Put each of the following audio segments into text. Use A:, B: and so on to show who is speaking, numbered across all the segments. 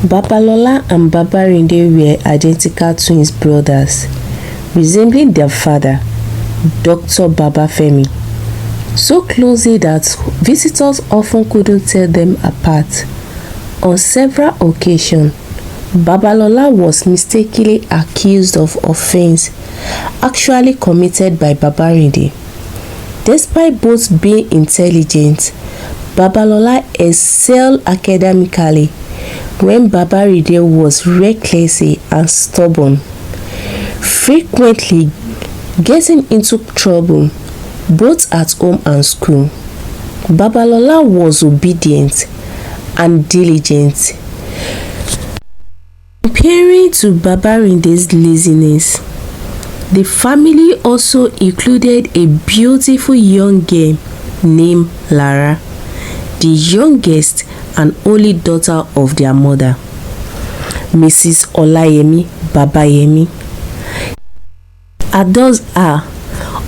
A: Babalola and Babarinde were identical twins brothers, resembling their father, Dr. Babafemi, so closely that visitors often couldn't tell them apart. On several occasions, Babalola was mistakenly accused of offense actually committed by Babarinde. Despite both being intelligent, Babalola excelled academically when Babarinde was reckless and stubborn, frequently getting into trouble both at home and school. Babalola was obedient and diligent, comparing to Babarinde's laziness. The family also included a beautiful young girl named Lara, the youngest and only daughter of their mother, Mrs. Olayemi Babayemi. Adults are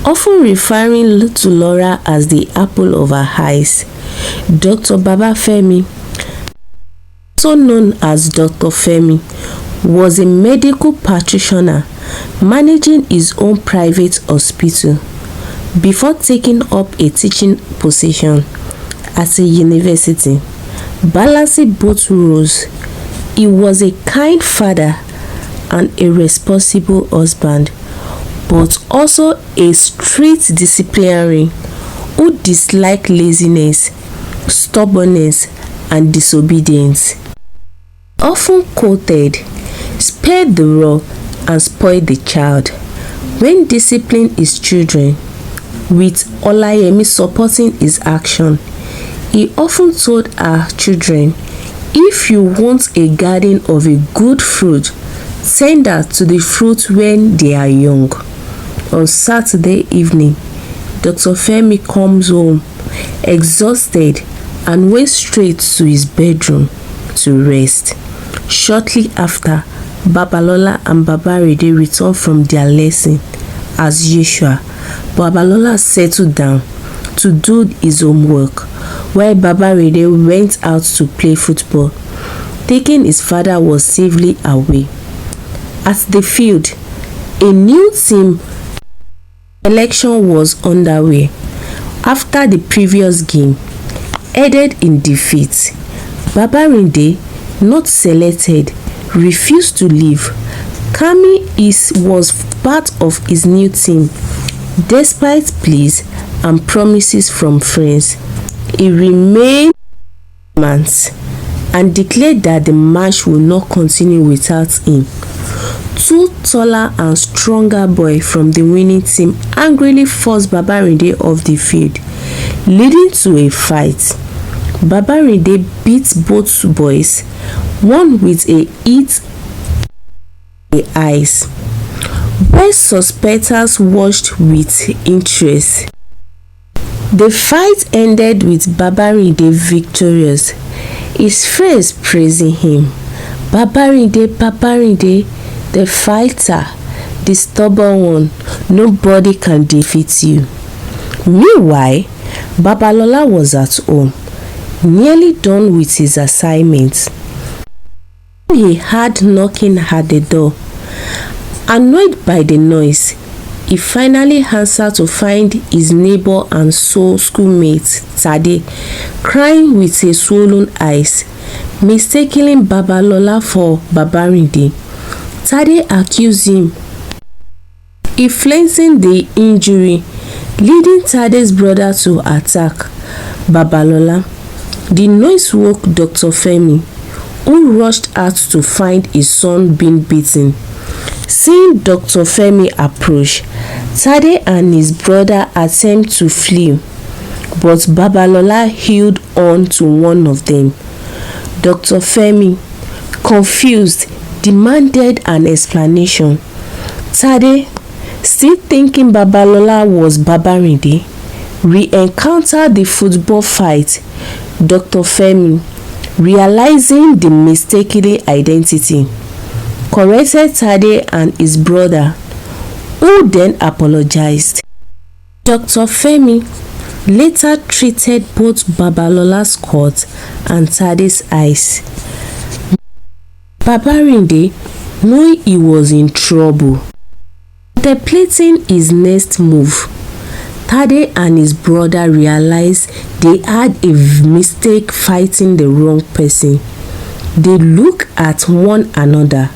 A: often referring to Laura as the apple of her eyes. Dr. Babafemi, also known as Dr. Femi, was a medical practitioner managing his own private hospital before taking up a teaching position at a university. Balancing both roles, he was a kind father and a responsible husband, but also a strict disciplinarian who disliked laziness, stubbornness, and disobedience. Often quoted, "Spare the rod and spoil the child" when disciplining his children, with Olayemi supporting his action. He often told her children, "If you want a garden of a good fruit, tender to the fruit when they are young." On Saturday evening, Dr. Femi comes home exhausted and went straight to his bedroom to rest. Shortly after, Babalola and Babarinde returned from their lesson. As usual, Babalola settled down to do his homework, while Babarinde went out to play football, thinking his father was safely away. At the field, a new team selection was underway after the previous game ended in defeat. Babarinde, not selected, refused to leave. Kami was part of his new team. Despite pleas and promises from friends, he remained adamant and declared that the match would not continue without him. Two taller and stronger boys from the winning team angrily forced Babarinde off the field, leading to a fight. Babarinde beat both boys, one with a hit in the eyes, while spectators watched with interest. The fight ended with Babarinde victorious, his friends praising him. "Babarinde, Babarinde, the fighter, the stubborn one, nobody can defeat you." Meanwhile, Babalola was at home, nearly done with his assignments. He heard knocking at the door. Annoyed by the noise, he finally answered to find his neighbor and schoolmate Tade crying with a swollen eyes. Mistaking Babalola for Babarinde, Tade accused him of inflicting the injury, leading Tade's brother to attack Babalola. The noise woke Dr. Femi, who rushed out to find his son being beaten. Seeing Dr. Femi approach, Tade and his brother attempt to flee, but Babalola held on to one of them. Dr. Femi, confused, demanded an explanation. Tade, still thinking Babalola was Babarinde, re-encountered the football fight. Dr. Femi, realizing the mistaken identity, corrected Tade and his brother, who then apologized. Dr. Femi later treated both Babalola's cut and Tade's eyes. Babarinde, knowing he was in trouble, contemplating his next move, Tade and his brother realized they had a mistake fighting the wrong person. They looked at one another,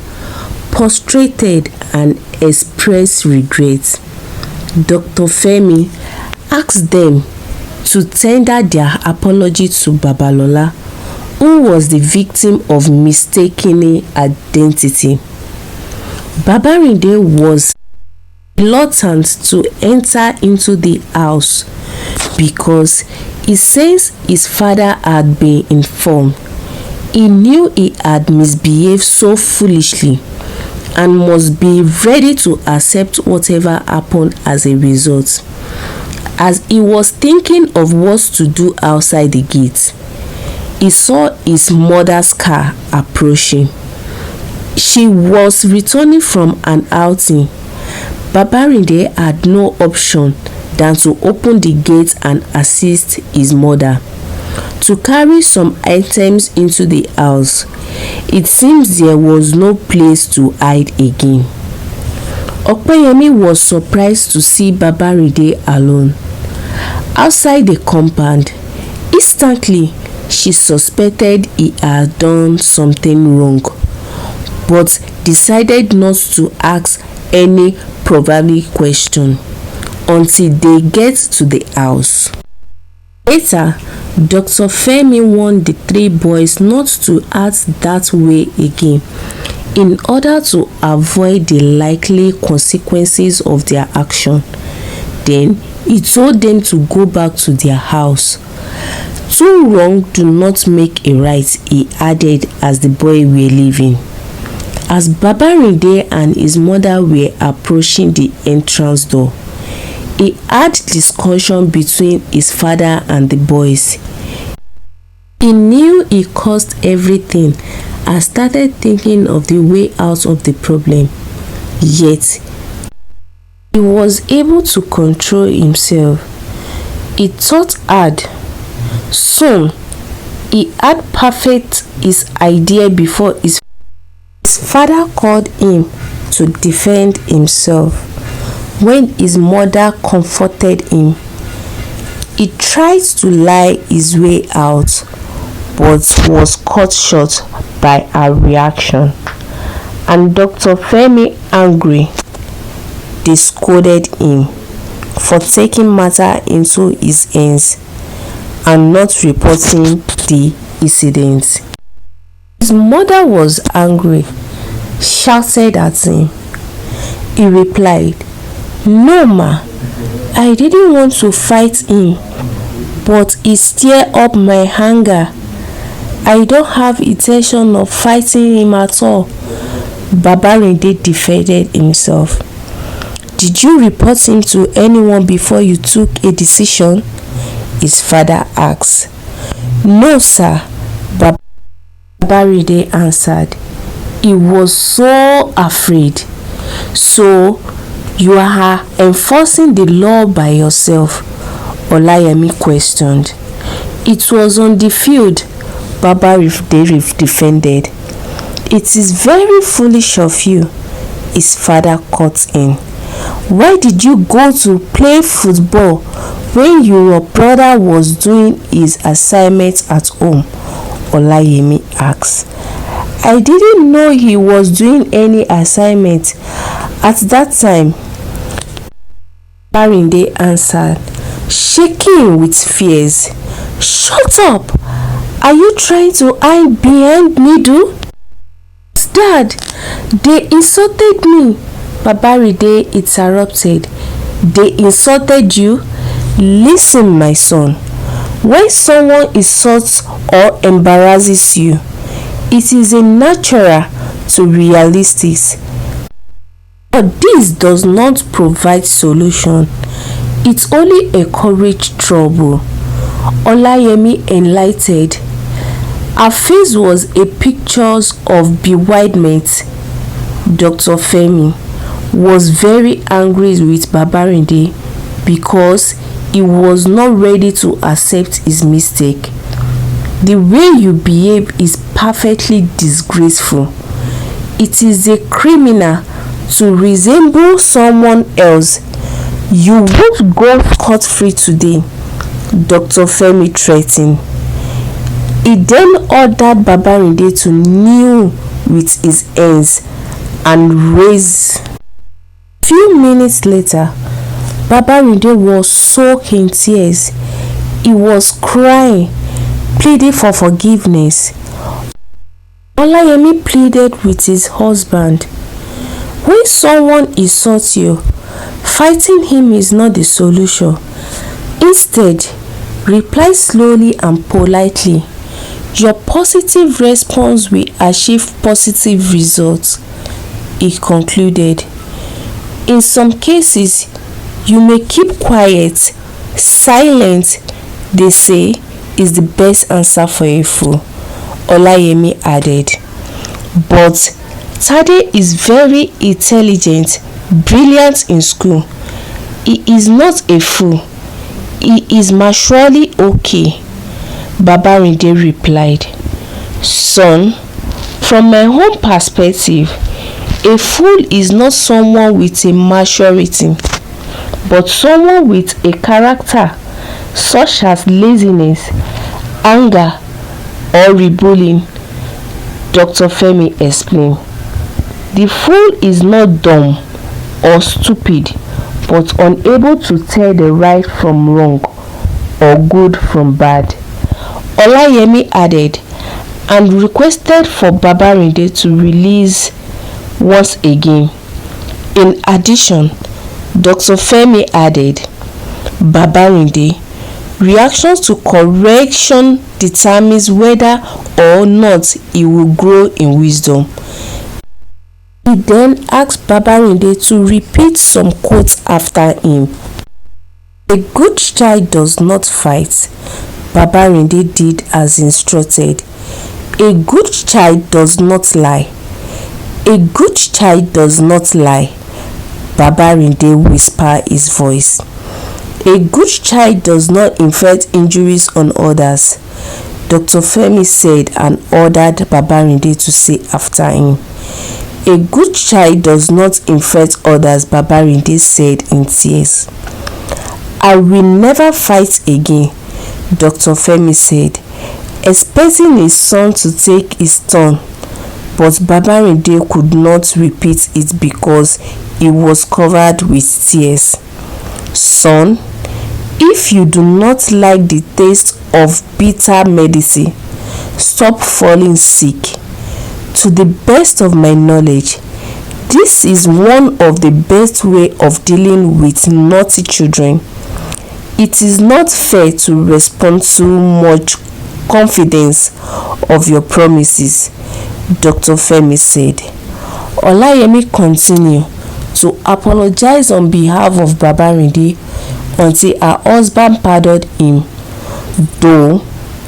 A: prostrated and expressed regret. Dr. Femi asked them to tender their apology to Babalola, who was the victim of mistaken identity. Babarinde was reluctant to enter into the house because he sensed his father had been informed. He knew he had misbehaved so foolishly and must be ready to accept whatever happened as a result. As he was thinking of what to do outside the gate, he saw his mother's car approaching. She was returning from an outing. Babarinde had no option than to open the gate and assist his mother to carry some items into the house. It seems there was no place to hide again. Opeyemi was surprised to see Babarinde alone outside the compound. Instantly, she suspected he had done something wrong, but decided not to ask any probable question until they get to the house. Later, Dr. Femi warned the three boys not to act that way again in order to avoid the likely consequences of their action. Then he told them to go back to their house. Two wrongs do not make a right, he added as the boys were leaving. As Babarinde and his mother were approaching the entrance door, he had discussion between his father and the boys. He knew he caused everything and started thinking of the way out of the problem. Yet, he was able to control himself. He thought hard. Soon, he had perfected his idea before his father called him to defend himself. When his mother comforted him, he tried to lie his way out, but was cut short by her reaction. And Dr. Femi, angry, they scolded him for taking matter into his hands and not reporting the incident. His mother was angry, shouted at him. He replied, "No ma, I didn't want to fight him, but he stirred up my anger. I don't have intention of fighting him at all." Babarinde defended himself. "Did you report him to anyone before you took a decision?" his father asked. "No sir," Babarinde answered. He was so afraid. "So you are enforcing the law by yourself?" Olayemi questioned. "It was on the field," Babarinde defended. "It is very foolish of you," his father cut in. "Why did you go to play football when your brother was doing his assignment at home?" Olayemi asked. "I didn't know he was doing any assignment at that time," Babarinde answered, shaking with fears. "Shut up! Are you trying to hide behind Mide?" "Dad, they insulted me," Babarinde interrupted. "They insulted you? Listen, my son. When someone insults or embarrasses you, it is a natural to realistics. But this does not provide solution. It only encourages trouble." Olayemi enlightened. Her face was a picture of bewilderment. Dr. Femi was very angry with Babarinde because he was not ready to accept his mistake. "The way you behave is perfectly disgraceful," It is a criminal to resemble someone else. You won't go scot-free today, Dr. Femi threatened. He then ordered Babarinde to kneel with his hands and raise. A few minutes later, Babarinde was soaked in tears. He was crying, pleading for forgiveness. Olayemi pleaded with his husband. When someone insults you, fighting him is not the solution. Instead, reply slowly and politely. Your positive response will achieve positive results, he concluded. In some cases, you may keep quiet. Silence, they say, is the best answer for a fool, Olayemi added. But Tade is very intelligent, brilliant in school. He is not a fool. He is maturely okay, Babarinde replied. Son, from my own perspective, a fool is not someone with a maturity, but someone with a character such as laziness, anger, or rebellion, Dr. Femi explained. The fool is not dumb or stupid, but unable to tell the right from wrong or good from bad, Olayemi added, and requested for Babarinde to release once again. In addition, Dr. Femi added, Babarinde, reactions to correction determines whether or not he will grow in wisdom. He then asked Babarinde to repeat some quotes after him. A good child does not fight. Babarinde did as instructed. A good child does not lie. A good child does not lie. Babarinde whispered his voice. A good child does not inflict injuries on others, Dr. Femi said and ordered Babarinde to say after him. A good child does not inflict others, Babarinde said in tears. I will never fight again, Dr. Femi said, expecting his son to take his turn, but Babarinde could not repeat it because he was covered with tears. Son, if you do not like the taste of bitter medicine, stop falling sick. To the best of my knowledge, this is one of the best ways of dealing with naughty children. It is not fair to respond too much confidence of your promises, Dr. Femi said. Olayemi continued to apologize on behalf of Babarinde until her husband pardoned him, though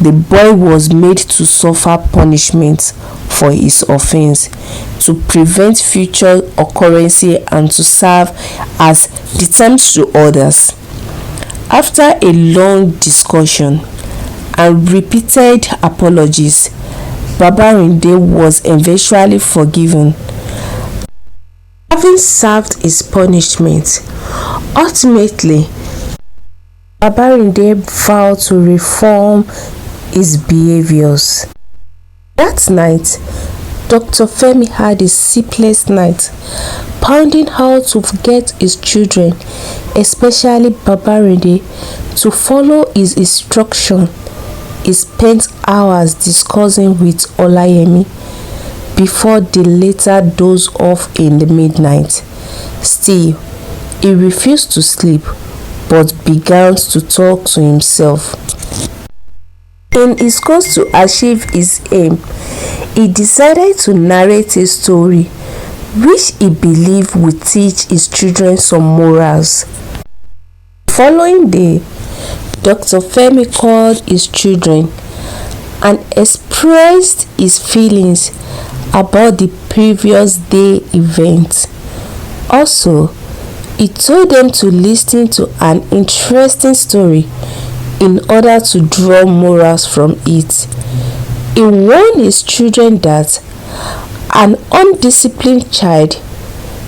A: the boy was made to suffer punishment for his offense to prevent future occurrence and to serve as deterrent to others. After a long discussion and repeated apologies, Babarinde was eventually forgiven. Having served his punishment, ultimately, Babarinde vowed to reform his behaviors. That night, Dr. Femi had a sleepless night, pounding how to get his children, especially Babarinde, to follow his instruction. He spent hours discussing with Olayemi before they later dozed off in the midnight. Still, he refused to sleep, but began to talk to himself. In his quest to achieve his aim, he decided to narrate a story which he believed would teach his children some morals. The following day, Dr. Femi called his children and expressed his feelings about the previous day event. Also, he told them to listen to an interesting story in order to draw morals from it. He warned his children that An undisciplined child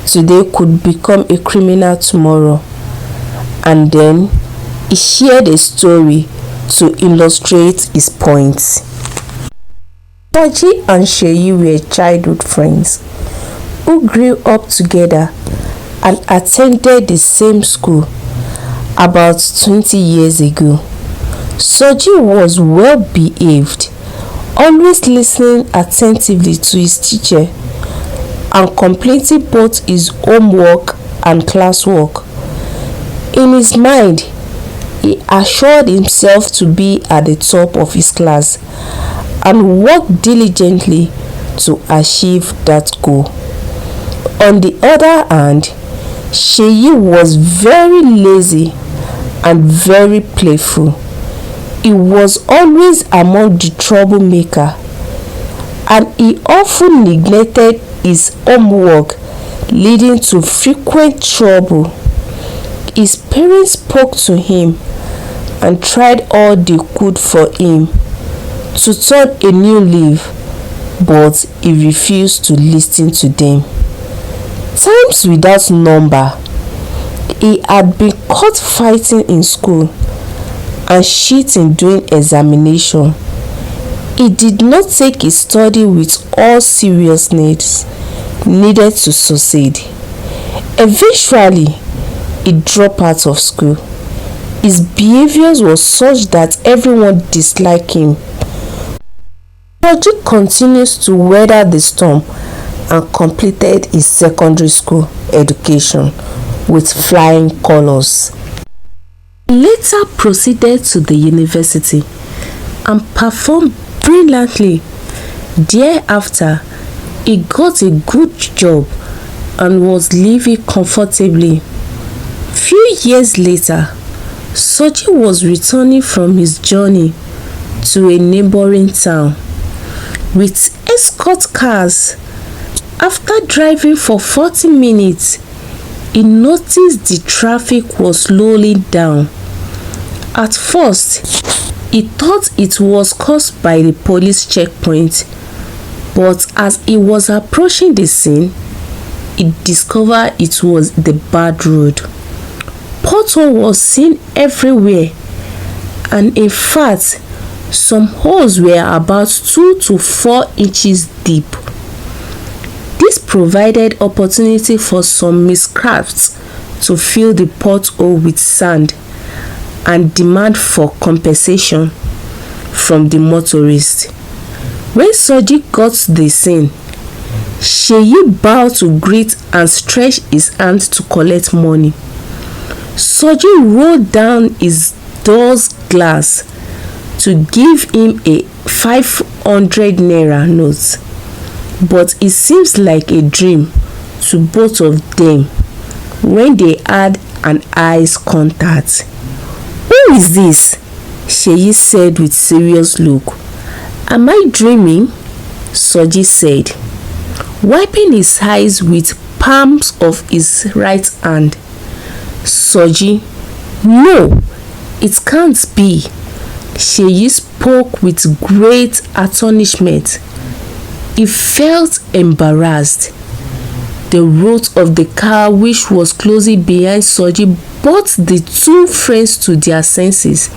A: today could become a criminal tomorrow. And then he shared a story to illustrate his points. Soji and Seyi were childhood friends who grew up together and attended the same school about 20 years ago. Soji was well behaved, always listening attentively to his teacher and completing both his homework and classwork. In his mind, he assured himself to be at the top of his class and worked diligently to achieve that goal. On the other hand, Seyi was very lazy and very playful. He was always among the troublemaker, and he often neglected his homework, leading to frequent trouble. His parents spoke to him and tried all they could for him to turn a new leaf, but he refused to listen to them. Times without number, he had been caught fighting in school and cheating during examination. He did not take his study with all seriousness needed to succeed. Eventually, he dropped out of school. His behavior was such that everyone disliked him. Soji continues to weather the storm and completed his secondary school education with flying colors. He later proceeded to the university and performed brilliantly. Thereafter, he got a good job and was living comfortably. Few years later, Soji was returning from his journey to a neighboring town with escort cars. After driving for 40 minutes, he noticed the traffic was slowing down. At first, he thought it was caused by the police checkpoint, but as he was approaching the scene, he discovered it was the bad road. Pothole was seen everywhere, and in fact, some holes were about 2 to 4 inches deep. This provided opportunity for some miscreants to fill the pothole with sand and demand for compensation from the motorist. When Soji got to the scene, Seyi bowed to greet and stretched his hand to collect money. Soji rolled down his door's glass to give him a 500 naira note, but it seems like a dream to both of them when they had an eyes contact. "Who is this?" Seyi said with serious look. "Am I dreaming?" Soji said, wiping his eyes with palms of his right hand. Soji, "No, it can't be." Seyi spoke with great astonishment. He felt embarrassed. The root of the car, which was closely behind Soji, brought the two friends to their senses.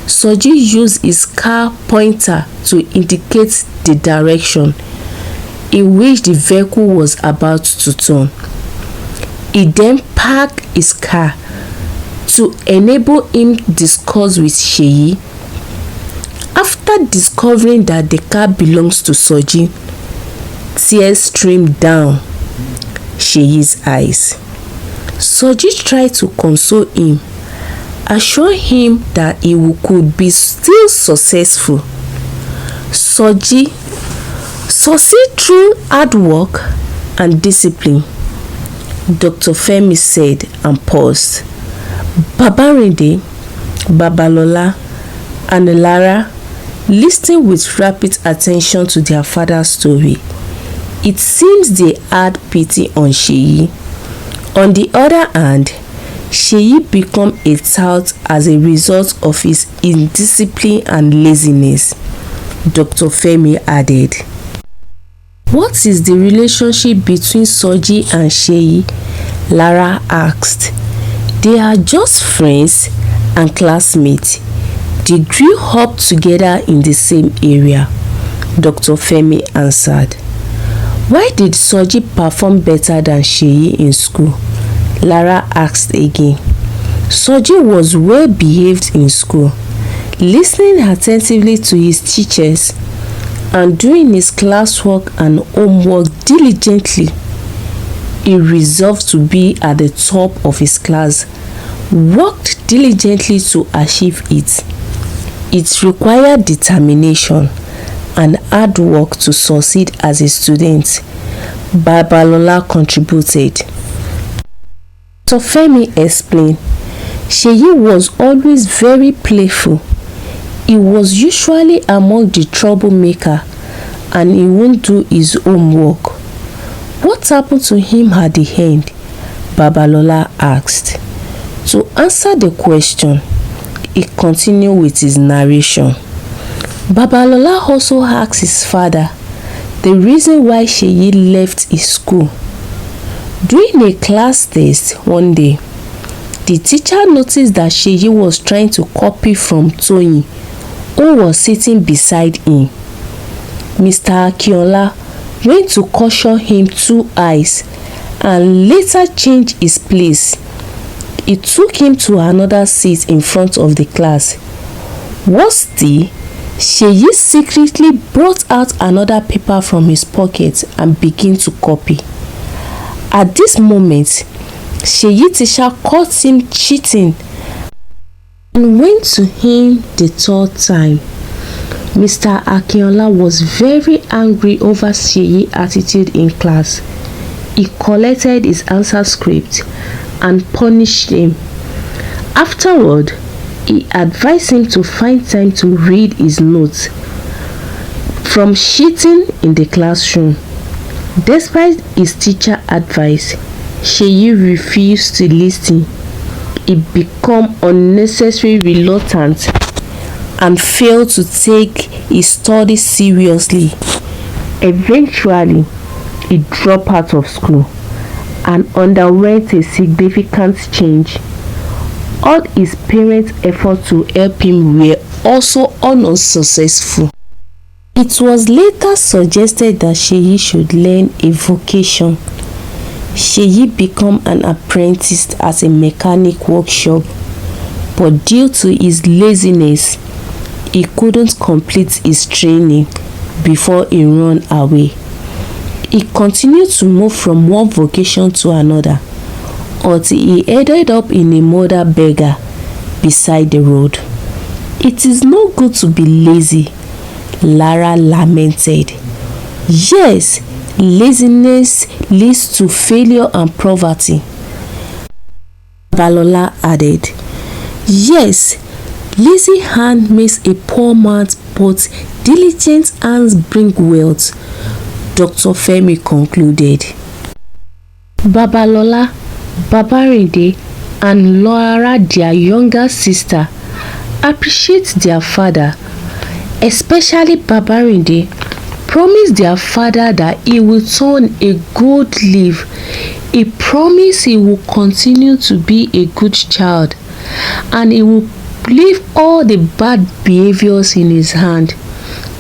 A: Soji used his car pointer to indicate the direction in which the vehicle was about to turn. He then parked his car to enable him to discuss with Seyi. After discovering that the car belongs to Soji, tears streamed down Seyi's eyes. Soji tried to console him, assure him that he could be still successful. Soji succeed through hard work and discipline, Dr. Femi said and paused. Babarinde, Babalola, and Lara listened with rapid attention to their father's story. It seems they had pity on Seyi. On the other hand, Seyi became a tout as a result of his indiscipline and laziness, Dr. Femi added. What is the relationship between Soji and Seyi? Lara asked. They are just friends and classmates. They grew up together in the same area, Dr. Femi answered. Why did Soji perform better than Seyi in school? Lara asked again. Soji was well behaved in school, listening attentively to his teachers and doing his classwork and homework diligently. He resolved to be at the top of his class, worked diligently to achieve it. It required determination and hard work to succeed as a student. Babalola contributed. Dr. Femi explained, Seyi was always very playful. He was usually among the troublemaker and he won't do his homework. What happened to him at the end? Babalola asked. To answer the question, he continued with his narration. Babalola also asked his father the reason why Seyi left his school. During a class test one day, the teacher noticed that Seyi was trying to copy from Toyin, who was sitting beside him. Mr. Akinola went to caution him twice and later changed his place. He took him to another seat in front of the class. Worse still, Seyi secretly brought out another paper from his pocket and began to copy. At this moment, Seyi teacher caught him cheating and went to him the third time. Mr. Akinola was very angry over Seyi's attitude in class. He collected his answer script and punished him. Afterward, he advised him to find time to read his notes from cheating in the classroom. Despite his teacher's advice, Seyi refused to listen. He became unnecessarily reluctant and failed to take his studies seriously. Eventually, he dropped out of school and underwent a significant change. All his parents' efforts to help him were also unsuccessful. It was later suggested that Seyi should learn a vocation. Seyi became an apprentice at a mechanic workshop, but due to his laziness, he couldn't complete his training before he ran away. He continued to move from one vocation to another until he ended up in a mother beggar beside the road. It is no good to be lazy, Lara lamented. Yes, laziness leads to failure and poverty. Babalola added. Yes, lazy hand makes a poor man, but diligent hands bring wealth, Dr. Femi concluded. Babalola, Babarinde, and Lara, their younger sister, appreciate their father, especially Babarinde, promised their father that he will turn a good leaf. He promised he will continue to be a good child and he will leave all the bad behaviors in his hand.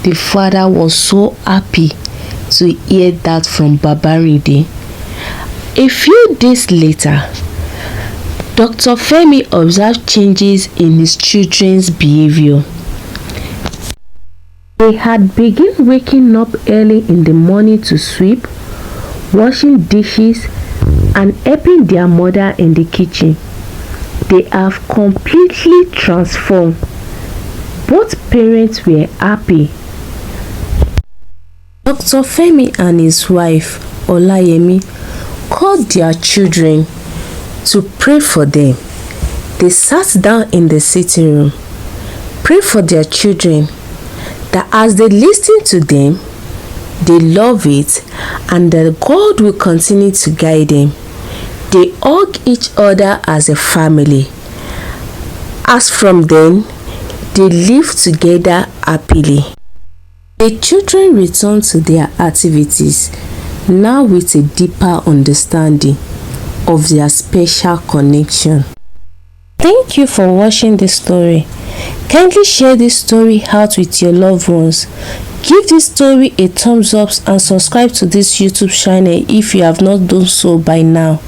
A: The father was so happy to hear that from Babarinde. A few days later, Dr. Femi observed changes in his children's behavior. They had begun waking up early in the morning to sweep, washing dishes, and helping their mother in the kitchen. They have completely transformed. Both parents were happy. Dr. Femi and his wife, Olayemi, called their children to pray for them. They sat down in the sitting room, prayed for their children, that as they listen to them, they love it and that God will continue to guide them. They hug each other as a family. As from then, they live together happily. The children returned to their activities, now with a deeper understanding of their special connection. Thank you for watching this story. Kindly share this story out with your loved ones. Give this story a thumbs up and subscribe to this YouTube channel if you have not done so by now.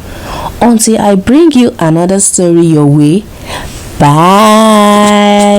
A: Until I bring you another story your way. Bye.